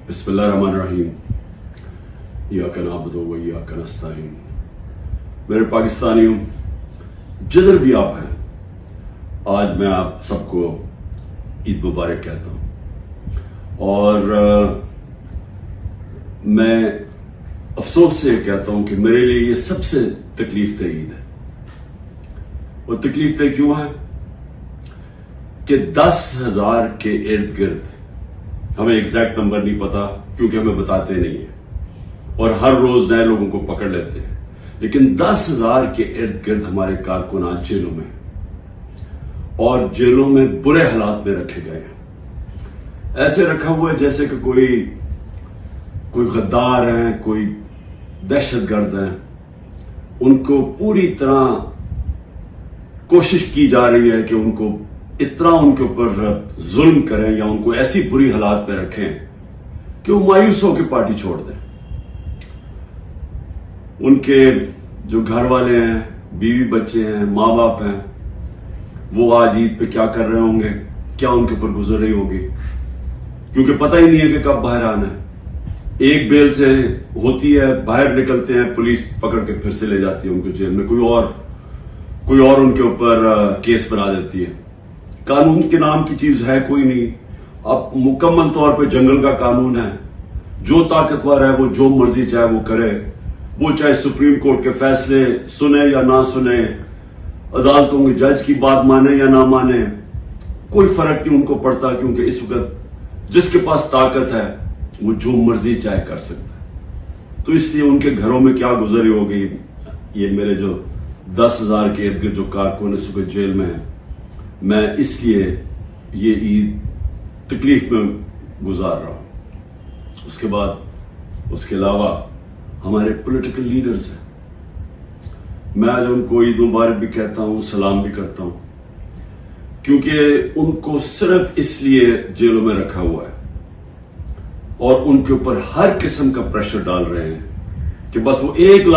بسم اللہ الرحمن الرحیم ایاک نعبد و ایاک نستعین۔ میرے پاکستانیوں، جدھر بھی آپ ہیں، آج میں آپ سب کو عید مبارک کہتا ہوں، اور میں افسوس سے کہتا ہوں کہ میرے لیے یہ سب سے تکلیف دہ عید ہے۔ اور تکلیف دہ کیوں ہے کہ 10,000 کے ارد گرد، ہمیں ایگزیکٹ نمبر نہیں پتا کیونکہ ہمیں بتاتے نہیں ہیں اور ہر روز نئے لوگوں کو پکڑ لیتے ہیں، لیکن 10,000 کے ارد گرد ہمارے کارکنان جیلوں میں اور جیلوں میں برے حالات میں رکھے گئے ہیں۔ ایسے رکھا ہوا ہے جیسے کہ کوئی غدار ہیں، کوئی دہشت گرد ہیں۔ ان کو پوری طرح کوشش کی جا رہی ہے کہ ان کو اتنا ان کے اوپر ظلم کریں یا ان کو ایسی بری حالات میں رکھیں کہ وہ مایوس ہو کے پارٹی چھوڑ دیں۔ ان کے جو گھر والے ہیں، بیوی بچے ہیں، ماں باپ ہیں، وہ آج عید پہ کیا کر رہے ہوں گے، کیا ان کے اوپر گزر رہی ہوگی، کیونکہ پتہ ہی نہیں ہے کہ کب باہر آنا ہے۔ ایک بیل سے ہوتی ہے، باہر نکلتے ہیں، پولیس پکڑ کے پھر سے لے جاتی ہے ان کو جیل میں، کوئی اور ان کے اوپر کیس بنا دیتی ہے۔ قانون کے نام کی چیز ہے کوئی نہیں۔ اب مکمل طور پہ جنگل کا قانون ہے، جو طاقتور ہے وہ جو مرضی چاہے وہ کرے، وہ چاہے سپریم کورٹ کے فیصلے سنے یا نہ سنے، عدالتوں کے جج کی بات مانے یا نہ مانے، کوئی فرق نہیں ان کو پڑتا، کیونکہ اس وقت جس کے پاس طاقت ہے وہ جو مرضی چاہے کر سکتا ہے۔ تو اس لیے ان کے گھروں میں کیا گزری ہوگی، یہ میرے جو 10,000 کے ارد گرد جو کارکن اس وقت جیل میں ہیں، میں اس لیے یہ عید تکلیف میں گزار رہا ہوں۔ اس کے علاوہ ہمارے پولیٹیکل لیڈرز ہیں، میں آج ان کو عید مبارک بھی کہتا ہوں، سلام بھی کرتا ہوں، کیونکہ ان کو صرف اس لیے جیلوں میں رکھا ہوا ہے اور ان کے اوپر ہر قسم کا پریشر ڈال رہے ہیں کہ بس وہ ایک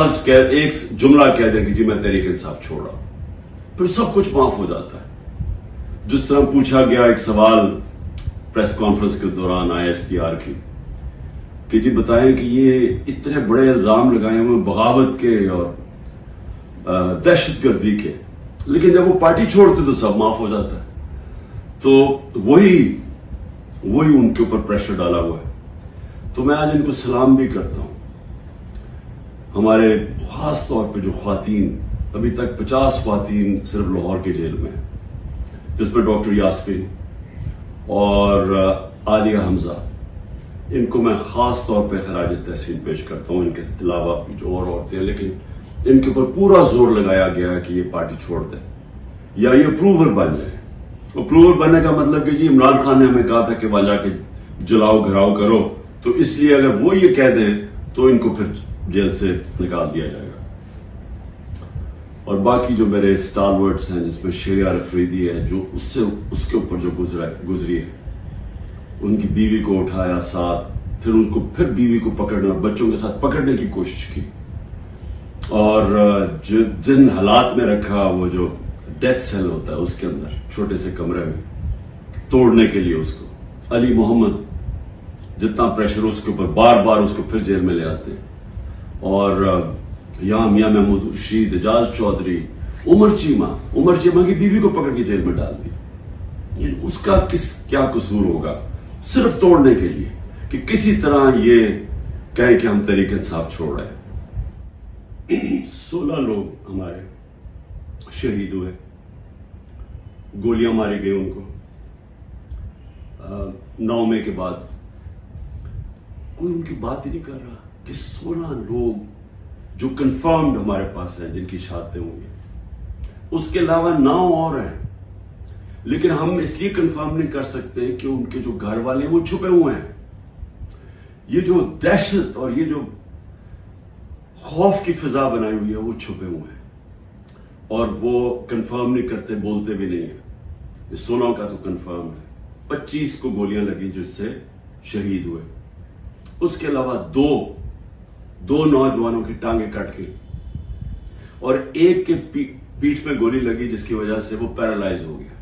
جملہ کہہ دیں کہ جی میں تحریک انصاف چھوڑ رہا ہوں، پھر سب کچھ معاف ہو جاتا ہے۔ جس طرح پوچھا گیا ایک سوال پریس کانفرنس کے دوران ISPR کی کہ جی بتائیں کہ یہ اتنے بڑے الزام لگائے ہوئے بغاوت کے اور دہشت گردی کے، لیکن جب وہ پارٹی چھوڑتے تو سب معاف ہو جاتا ہے۔ تو وہی ان کے اوپر پریشر ڈالا ہوا ہے۔ تو میں آج ان کو سلام بھی کرتا ہوں۔ ہمارے خاص طور پہ جو خواتین، ابھی تک 50 خواتین صرف لاہور کے جیل میں ہیں، جس میں ڈاکٹر یاسمین اور عالیہ حمزہ، ان کو میں خاص طور پہ خراج تحسین پیش کرتا ہوں۔ ان کے علاوہ جو اور عورتیں ہیں، لیکن ان کے اوپر پورا زور لگایا گیا ہے کہ یہ پارٹی چھوڑ دیں یا یہ اپروور بن جائے۔ اپروور بننے کا مطلب کہ جی عمران خان نے ہمیں کہا تھا کہ وہاں جا کے جلاؤ گھراؤ کرو، تو اس لیے اگر وہ یہ کہہ دیں تو ان کو پھر جیل سے نکال دیا جائے گا۔ اور باقی جو میرے اسٹالورٹس ہیں، جس میں شیریہ افریدی ہے، جو اس کے اوپر جو گزری ہے، ان کی بیوی کو اٹھایا ساتھ، پھر بیوی کو پکڑنا، بچوں کے ساتھ پکڑنے کی کوشش کی، اور جن حالات میں رکھا، وہ جو ڈیتھ سیل ہوتا ہے اس کے اندر چھوٹے سے کمرے میں توڑنے کے لیے اس کو، علی محمد جتنا پریشر اس کے اوپر، بار بار اس کو پھر جیل میں لے آتے ہیں، اور یہاں میاں محمود رشید، اعجاز چودھری، عمر چیمہ کی بیوی کو پکڑ کے جیل میں ڈال دیا۔ اس کا کیا قصور ہوگا، صرف توڑنے کے لیے کہ کسی طرح یہ کہیں کہ ہم تحریک انصاف چھوڑ رہے ہیں۔ 16 لوگ ہمارے شہید ہوئے، گولیاں ماری گئی ان کو 9 مئی کے بعد۔ کوئی ان کی بات ہی نہیں کر رہا کہ 16 لوگ جو کنفرمڈ ہمارے پاس ہیں، جن کی شہادتیں ہوں گی، اس کے علاوہ 9 اور ہیں، لیکن ہم اس لیے کنفرم نہیں کر سکتے کہ ان کے جو گھر والے ہیں وہ چھپے ہوئے ہیں۔ یہ جو دہشت اور یہ جو خوف کی فضا بنائی ہوئی ہے، وہ چھپے ہوئے ہیں اور وہ کنفرم نہیں کرتے، بولتے بھی نہیں ہیں۔ 16 کا تو کنفرم ہے، 25 کو گولیاں لگی جس سے شہید ہوئے، اس کے علاوہ دو نوجوانوں کی ٹانگیں کٹ گئی اور ایک کے پیٹھ میں گولی لگی جس کی وجہ سے وہ پیرالائز ہو گیا،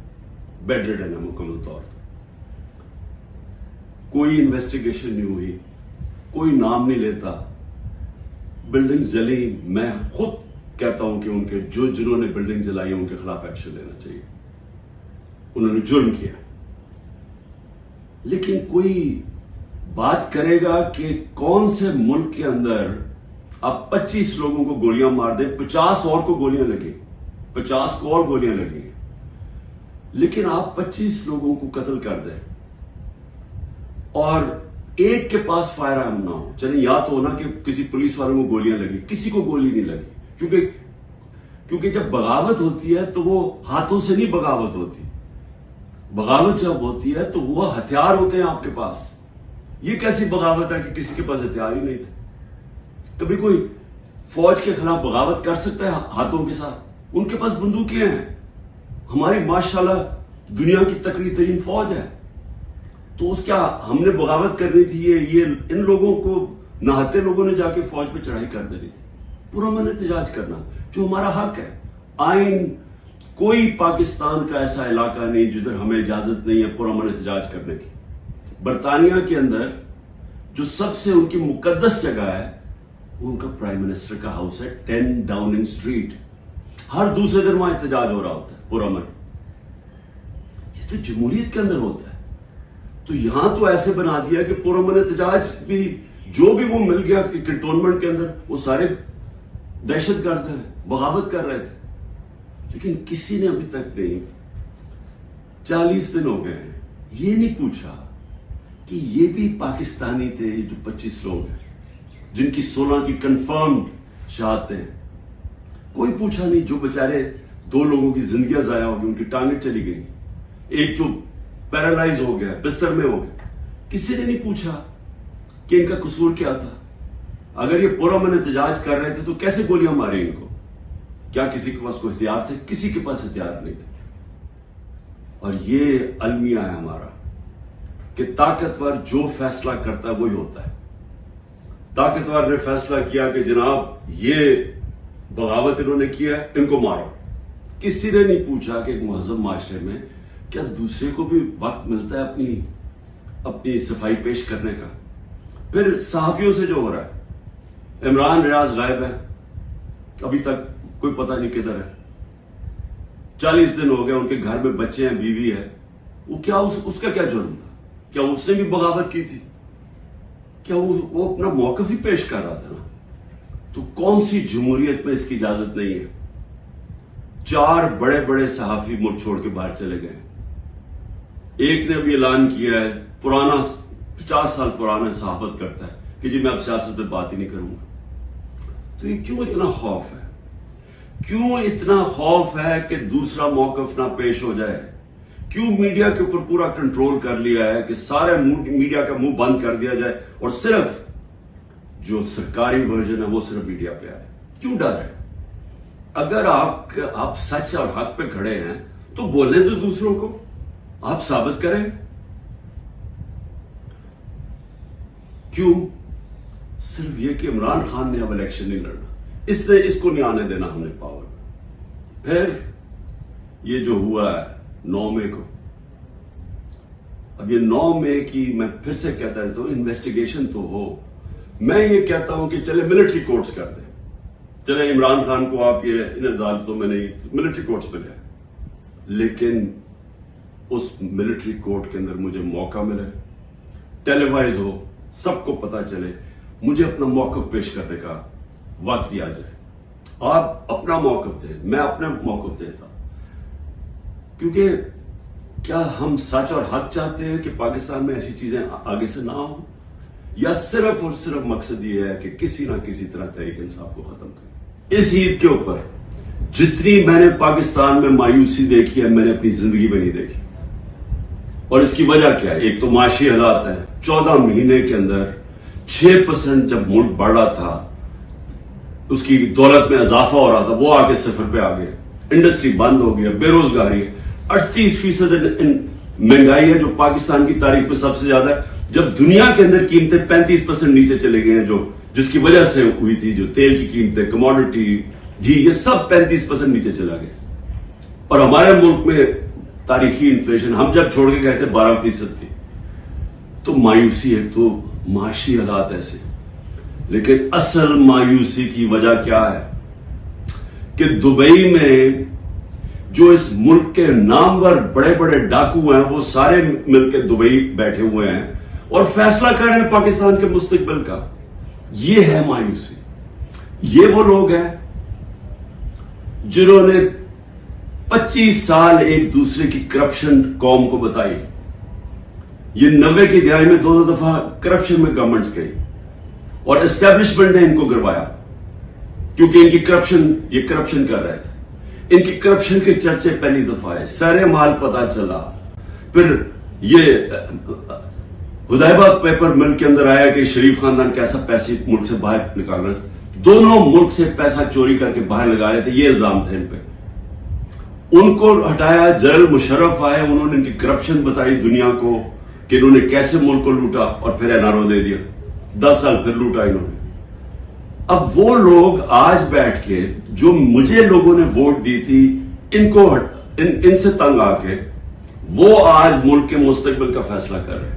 بیڈ ریڈن ہے مکمل طور پر۔ کوئی انویسٹیگیشن نہیں ہوئی, کوئی نام نہیں لیتا, بلڈنگ جلی. میں خود کہتا ہوں کہ ان کے جنہوں نے بلڈنگ جلائی ان کے خلاف ایکشن لینا چاہیے, انہوں نے جرم کیا. لیکن کوئی بات کرے گا کہ کون سے ملک کے اندر آپ 25 لوگوں کو گولیاں مار دیں, 50 اور کو گولیاں لگیں, 50 کو اور گولیاں لگیں, لیکن آپ 25 لوگوں کو قتل کر دیں اور ایک کے پاس فائر آرم نہ ہو. چلیں یا تو ہونا کہ کسی پولیس والوں کو گولیاں لگی, کسی کو گولی نہیں لگی, کیونکہ جب بغاوت ہوتی ہے تو وہ ہاتھوں سے نہیں بغاوت ہوتی. بغاوت جب ہوتی ہے تو وہ ہتھیار ہوتے ہیں آپ کے پاس. یہ کیسی بغاوت ہے کہ کسی کے پاس ہتھیار ہی نہیں تھے؟ کبھی کوئی فوج کے خلاف بغاوت کر سکتا ہے ہاتھوں کے ساتھ؟ ان کے پاس بندوقیں ہیں. ہماری ماشاءاللہ دنیا کی تکڑی ترین فوج ہے. تو اس کیا ہم نے بغاوت کرنی تھی؟ یہ ان لوگوں کو نہاتے لوگوں نے جا کے فوج پہ چڑھائی کر دینی تھی. پرامن احتجاج کرنا جو ہمارا حق ہے. آئین کوئی پاکستان کا ایسا علاقہ نہیں جدھر ہمیں اجازت نہیں ہے پرامن احتجاج کرنے کی. برطانیہ کے اندر جو سب سے ان کی مقدس جگہ ہے ان کا پرائم منسٹر کا ہاؤس ہے 10 ڈاؤننگ اسٹریٹ. ہر دوسرے دن وہاں احتجاج ہو رہا ہوتا ہے پرامن. یہ تو جمہوریت کے اندر ہوتا ہے. تو یہاں تو ایسے بنا دیا کہ پرامن احتجاج بھی جو بھی وہ مل گیا کہ کنٹونمنٹ کے اندر وہ سارے دہشت گرد ہیں, بغاوت کر رہے تھے. لیکن کسی نے ابھی تک نہیں, 40 دن ہو گئے ہیں, یہ نہیں پوچھا کہ یہ بھی پاکستانی تھے جو 25 لوگ ہیں جن کی 16 کی کنفرم شہادتیں. کوئی پوچھا نہیں. جو بےچارے 2 لوگوں کی زندگیاں ضائع ہو گئی, ان کی ٹانگیں چلی گئی, ایک جو پیرالائز ہو گیا, بستر میں ہو گیا. کسی نے نہیں پوچھا کہ ان کا قصور کیا تھا. اگر یہ پرامن احتجاج کر رہے تھے تو کیسے گولیاں ماری ان کو؟ کیا کسی کے پاس کوئی ہتھیار تھے؟ کسی کے پاس ہتھیار نہیں تھے. اور یہ المیہ ہے ہمارا کہ طاقتور جو فیصلہ کرتا ہے وہی ہوتا ہے. طاقتور نے فیصلہ کیا کہ جناب یہ بغاوت انہوں نے کیا ہے, ان کو مارو. کسی نے نہیں پوچھا کہ ایک مہذب معاشرے میں کیا دوسرے کو بھی وقت ملتا ہے اپنی صفائی پیش کرنے کا؟ پھر صحافیوں سے جو ہو رہا ہے, عمران ریاض غائب ہے, ابھی تک کوئی پتہ نہیں کدھر ہے. 40 دن ہو گئے, ان کے گھر میں بچے ہیں, بیوی ہے. وہ کیا اس کا کیا جرم تھا؟ کیا اس نے بھی بغاوت کی تھی؟ کیا وہ اپنا موقف ہی پیش کر رہا تھا نا؟ تو کون سی جمہوریت میں اس کی اجازت نہیں ہے؟ 4 بڑے بڑے صحافی ملک چھوڑ کے باہر چلے گئے. ایک نے ابھی اعلان کیا ہے, پرانا 50 سال پرانا صحافت کرتا ہے کہ جی میں اب سیاست میں بات ہی نہیں کروں گا. تو یہ کیوں اتنا خوف ہے؟ کیوں اتنا خوف ہے کہ دوسرا موقف نہ پیش ہو جائے؟ کیوں میڈیا کے اوپر پورا کنٹرول کر لیا ہے کہ سارے میڈیا کا منہ بند کر دیا جائے اور صرف جو سرکاری ورژن ہے وہ صرف میڈیا پہ آئے؟ کیوں ڈر ہے؟ اگر آپ سچ اور حق پہ کھڑے ہیں تو بولیں تو دوسروں کو, آپ ثابت کریں. کیوں صرف یہ کہ عمران خان نے اب الیکشن نہیں لڑنا, اس کو نہیں آنے دینا ہم نے پاور. پھر یہ جو ہوا ہے 9 مئی کو, اب یہ 9 مئی کی میں پھر سے کہتا رہتا ہوں انویسٹیگیشن تو ہو. میں یہ کہتا ہوں کہ چلے ملٹری کورٹس کر دیں, چلے عمران خان کو آپ یہ ان عدالتوں میں نہیں, ملٹری کورٹس پہ لیں, لیکن اس ملٹری کورٹ کے اندر مجھے موقع ملے, ٹیلی وائز ہو, سب کو پتا چلے, مجھے اپنا موقف پیش کرنے کا وقت دیا جائے. آپ اپنا موقف دیں, میں اپنا موقف دیتا. کیونکہ کیا ہم سچ اور حق چاہتے ہیں کہ پاکستان میں ایسی چیزیں آگے سے نہ ہوں, یا صرف اور صرف مقصد یہ ہے کہ کسی نہ کسی طرح تحریک انصاف کو ختم کریں؟ اس عید کے اوپر جتنی میں نے پاکستان میں مایوسی دیکھی ہے میں نے اپنی زندگی میں نہیں دیکھی. اور اس کی وجہ کیا ہے؟ ایک تو معاشی حالات ہیں. 14 مہینے کے اندر 6% جب ملک بڑھ رہا تھا, اس کی دولت میں اضافہ ہو رہا تھا, وہ آگے 0 پہ آ گئے. انڈسٹری بند ہو گیا, بے روزگاری ہے, 38% مہنگائی ہے جو پاکستان کی تاریخ میں سب سے زیادہ ہے. جب دنیا کے اندر قیمتیں 35% نیچے چلے گئے ہیں, جس کی وجہ سے ہوئی تھی, جو تیل کی قیمتیں, کموڈٹی, گھی, یہ سب 35% نیچے چلا گیا. اور ہمارے ملک میں تاریخی انفلیشن ہم جب چھوڑ کے گئے تھے 12% تھی. تو مایوسی ہے، تو معاشی حالات ایسے. لیکن اصل مایوسی کی وجہ کیا ہے کہ دبئی میں جو اس ملک کے نامور بڑے بڑے ڈاکو ہیں وہ سارے مل کے دبئی بیٹھے ہوئے ہیں اور فیصلہ کر رہے ہیں پاکستان کے مستقبل کا. یہ ہے مایوسی. یہ وہ لوگ ہیں جنہوں نے 25 سال ایک دوسرے کی کرپشن قوم کو بتائی. یہ 90 کی دہائی میں 2 دفعہ کرپشن میں گورنمنٹس گئی اور اسٹیبلشمنٹ نے ان کو گروایا کیونکہ ان کی کرپشن، یہ کرپشن کر رہے تھے. ان کی کرپشن کے چرچے پہلی دفعہ آئے، سارے مال پتا چلا. پھر یہ حدیبہ پیپر مل کے اندر آیا کہ شریف خاندان کیسا پیسے ملک سے باہر نکال رہے تھے. دونوں ملک سے پیسہ چوری کر کے باہر لگا رہے تھے. یہ الزام تھے ان پہ. ان کو ہٹایا. جنرل مشرف آئے، انہوں نے ان کی کرپشن بتائی دنیا کو کہ انہوں نے کیسے ملک کو لوٹا اور پھر این آر او دے دیا. 10 سال پھر لوٹا انہوں نے. اب وہ لوگ آج بیٹھ کے جو مجھے لوگوں نے ووٹ دی تھی ان سے تنگ آ کے وہ آج ملک کے مستقبل کا فیصلہ کر رہے ہیں.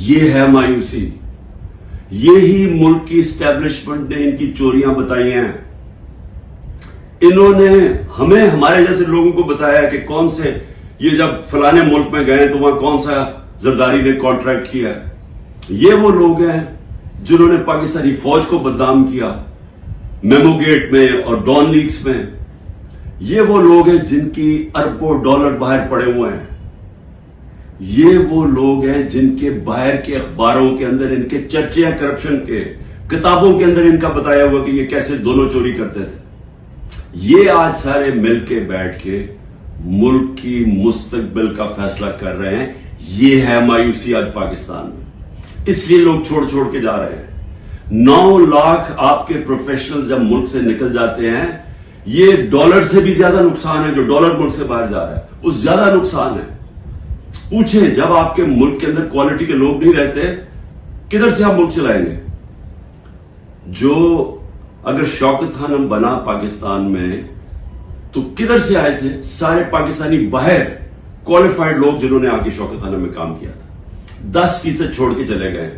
یہ ہے مایوسی. یہی ملک کی اسٹیبلشمنٹ نے ان کی چوریاں بتائی ہیں. انہوں نے ہمیں، ہمارے جیسے لوگوں کو بتایا کہ کون سے، یہ جب فلانے ملک میں گئے تو وہاں کون سا زرداری نے کانٹریکٹ کیا. یہ وہ لوگ ہیں جنہوں نے پاکستانی فوج کو بدنام کیا میمو گیٹ میں اور ڈان لیکس میں. یہ وہ لوگ ہیں جن کی اربوں ڈالر باہر پڑے ہوئے ہیں. یہ وہ لوگ ہیں جن کے باہر کے اخباروں کے اندر ان کے چرچے ہیں کرپشن کے، کتابوں کے اندر ان کا بتایا ہوا کہ یہ کیسے دونوں چوری کرتے تھے. یہ آج سارے مل کے بیٹھ کے ملک کی مستقبل کا فیصلہ کر رہے ہیں. یہ ہے مایوسی آج پاکستان میں. اس لیے لوگ چھوڑ کے جا رہے ہیں. 9 لاکھ آپ کے پروفیشنل جب ملک سے نکل جاتے ہیں، یہ ڈالر سے بھی زیادہ نقصان ہے. جو ڈالر ملک سے باہر جا رہا ہے وہ زیادہ نقصان ہے. پوچھیں، جب آپ کے ملک کے اندر کوالٹی کے لوگ نہیں رہتے کدھر سے آپ ملک چلائیں گے؟ جو اگر شوکت خانم بنا پاکستان میں تو کدھر سے آئے تھے؟ سارے پاکستانی باہر کوالیفائڈ لوگ جنہوں نے آ کے شوکت خانم میں کام کیا تھا. 10% چھوڑ کے چلے گئے.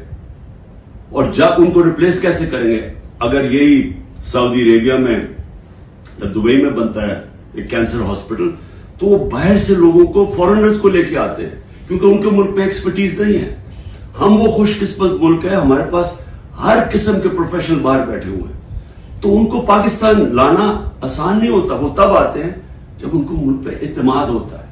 اور جب ان کو ریپلیس کیسے کریں گے؟ اگر یہی سعودی عربیہ میں یا دبئی میں بنتا ہے ایک کینسر ہاسپٹل تو وہ باہر سے لوگوں کو، فورنرز کو لے کے آتے ہیں کیونکہ ان کے ملک میں ایکسپرٹیز نہیں ہے. ہم وہ خوش قسمت ملک ہے، ہمارے پاس ہر قسم کے پروفیشنل باہر بیٹھے ہوئے ہیں. تو ان کو پاکستان لانا آسان نہیں ہوتا. وہ تب آتے ہیں جب ان کو ملک پہ اعتماد ہوتا ہے.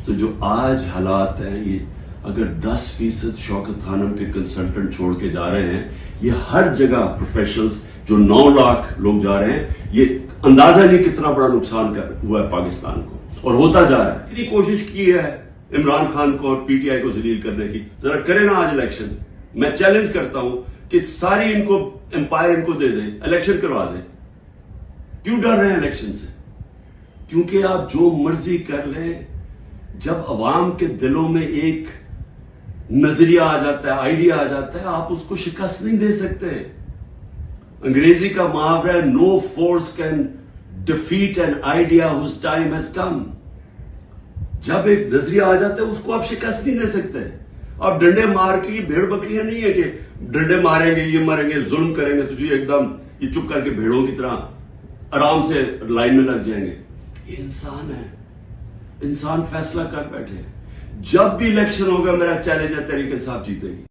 تو جو آج حالات ہیں، یہ اگر 10% شوکت خانم کے کنسلٹنٹ چھوڑ کے جا رہے ہیں، یہ ہر جگہ پروفیشنلز جو 9 لاکھ لوگ جا رہے ہیں، یہ اندازہ نہیں کتنا بڑا نقصان ہوا ہے پاکستان کو اور ہوتا جا رہا ہے. اتنی کوشش کی ہے عمران خان کو اور پی ٹی آئی کو ذلیل کرنے کی. ذرا کرے نا آج الیکشن. میں چیلنج کرتا ہوں کہ ساری ان کو امپائر ان کو دے دیں، الیکشن کروا دیں. کیوں ڈر رہے ہیں الیکشن سے؟ کیونکہ آپ جو مرضی کر لیں، جب عوام کے دلوں میں ایک نظریہ آ جاتا ہے، آئیڈیا آ جاتا ہے، آپ اس کو شکست نہیں دے سکتے. انگریزی کا محاورہ ہے no force can defeat an idea whose time has come. جب ایک نظریہ آ جاتا ہے اس کو آپ شکست نہیں دے سکتے. آپ ڈنڈے مار کے، یہ بھیڑ بکریاں نہیں ہے کہ ڈنڈے ماریں گے، یہ مریں گے، ظلم کریں گے تو جو ایک دم یہ چپ کر کے بھیڑوں کی طرح آرام سے لائن میں لگ جائیں گے. یہ انسان ہے. انسان فیصلہ کر بیٹھے. جب بھی الیکشن ہوگا میرا چیلنج ہے تحریک انصاف جیتے گی.